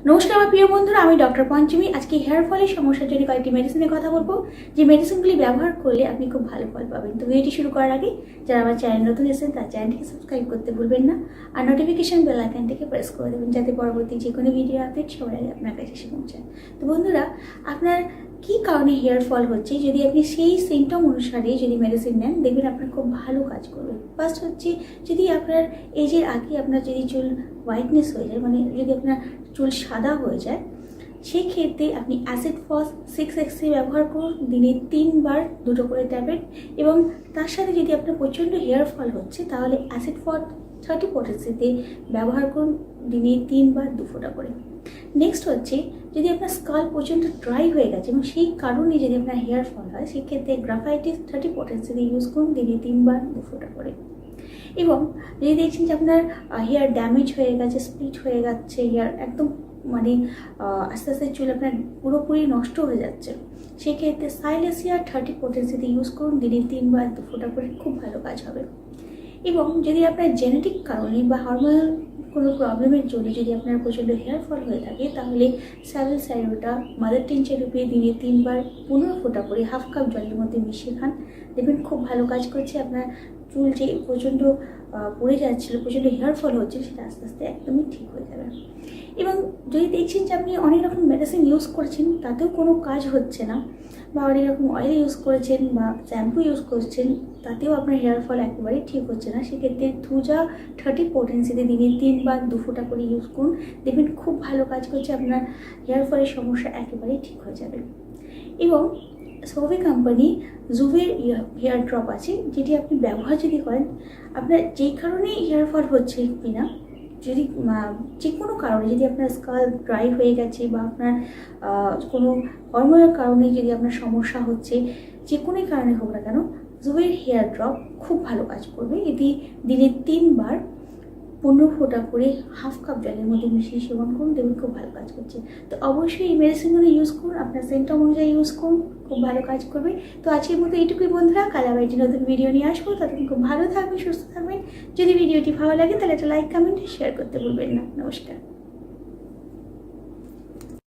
নমস্কার আমার প্রিয় বন্ধুরা, আমি ডক্টর পঞ্চমী। আজকে হেয়ার ফলের সমস্যার জন্য কয়েকটি মেডিসিনের কথা বলবো, যে মেডিসিনগুলি ব্যবহার করলে আপনি খুব ভালো ফল পাবেন। তো ভিডিওটি শুরু করার আগে যারা আমার চ্যানেল নতুন এসেছেন তার চ্যানেলটিকে সাবস্ক্রাইব করতে ভুলবেন না, আর নোটিফিকেশন বেল আইকনটিকে প্রেস করে দেবেন যাতে পরবর্তী যে কোনো ভিডিও আপডেট সবার আগে আপনার কাছে এসে পৌঁছায়। তো বন্ধুরা, আপনার কী কারণে হেয়ার ফল হচ্ছে, যদি আপনি সেই সিমটম অনুসারে যদি মেডিসিন নেন, দেখবেন আপনার খুব ভালো কাজ করবে। ফার্স্ট হচ্ছে, যদি আপনার এজের আগে আপনার যদি চুল হোয়াইটনেস হয়ে যায়, মানে যদি আপনার চুল সাদা হয়ে যায়, সেই ক্ষেত্রে আপনি অ্যাসিড ফস 6XC ব্যবহার করুন, দিনে 3 বার 2টো করে ট্যাবলেট। এবং তার সাথে যদি আপনার প্রচণ্ড হেয়ার ফল হচ্ছে, তাহলে অ্যাসিড ফস 30 পটেন্সিতে ব্যবহার করুন, দিনে 3 বার 2 ফোঁটা করে। নেক্সট হচ্ছে, যদি আপনার স্কাল প্রচণ্ড ড্রাই হয়ে গেছে এবং সেই কারণে যদি আপনার হেয়ার ফল হয়, সেক্ষেত্রে গ্রাফাইটিস 30 পটেন্সিতে ইউজ করুন, দিনে 3 বার 2 ফোঁটা করে। এবং যদি দেখছেন যে আপনার হেয়ার ড্যামেজ হয়ে গেছে, স্প্লিট হয়ে যাচ্ছে, হেয়ার একদম মানে আস্তে আস্তে চুল আপনার পুরোপুরি নষ্ট হয়ে যাচ্ছে, সেক্ষেত্রে সাইলেসিয়া 30 পটেন্সিতে ইউজ করুন, দিনে 3 বার 2 ফোঁটা করে, খুব ভালো কাজ হবে। এবং যদি আপনার জেনেটিক কারণে বা হরমোনাল কোনো প্রবলেমের জন্য যদি আপনার প্রচণ্ড হেয়ার ফল হয়ে থাকে, তাহলে স্যাভেল সাইরোটা মাদার টিনচার রূপে দিনে 3 বার 15 ফোঁটা করে হাফ কাপ জলের মধ্যে মিশিয়ে খান, দেখবেন খুব ভালো কাজ করছে। আপনার চুল যে প্রচণ্ড পড়ে যাচ্ছিল, প্রচণ্ড হেয়ার ফল হচ্ছে, সেটা আস্তে আস্তে একদমই ঠিক হয়ে যাবে। এবং যদি দেখছেন যে আপনি অনেক রকম মেডিসিন ইউজ করছেন, তাতেও কোনো কাজ হচ্ছে না, বা অনেক রকম অয়েল ইউজ করেছেন বা শ্যাম্পু ইউজ করছেন, তাতেও আপনার হেয়ার ফল একেবারেই ঠিক হচ্ছে না, সেক্ষেত্রে থুজা 30 পটেন্সিতে দিনে 3 বার 2 ফোঁটা করে ইউজ করুন, দেখবেন খুব ভালো কাজ করছে, আপনার হেয়ার ফলের সমস্যা একেবারেই ঠিক হয়ে যাবে। এবং সোভি কোম্পানি জুভের হেয়ার ড্রপ আছে, যেটি আপনি ব্যবহার যদি করেন, আপনার যেই কারণেই হেয়ার ফল হচ্ছে কিনা, যদি যে কোনো কারণে যদি আপনার স্কাল ড্রাই হয়ে গেছে বা আপনার কোনো হরমোনাল কারণে যদি আপনার সমস্যা হচ্ছে, যে কোনো কারণে হোক না কেন, জুভের হেয়ার ড্রপ খুব ভালো কাজ করবে। এটি দিনে 3 বার 15 ফোঁটা করে হাফ কাপ জলের মধ্যে মিশিয়ে সেবন করুন, দেখুন খুব ভালো কাজ করছে। তো অবশ্যই এই মেডিসিনগুলো ইউজ করুন, আপনার সিমটম অনুযায়ী ইউজ করুন, খুব ভালো কাজ করবে। তো আজকের মতো এইটুকুই বন্ধুরা, কাল আবার একটি নতুন ভিডিও নিয়ে আসবো, ততক্ষণ খুব ভালো থাকবেন, সুস্থ থাকবেন। যদি ভিডিওটি ভালো লাগে তাহলে একটা লাইক, কমেন্ট, শেয়ার করতে ভুলবেন না। নমস্কার।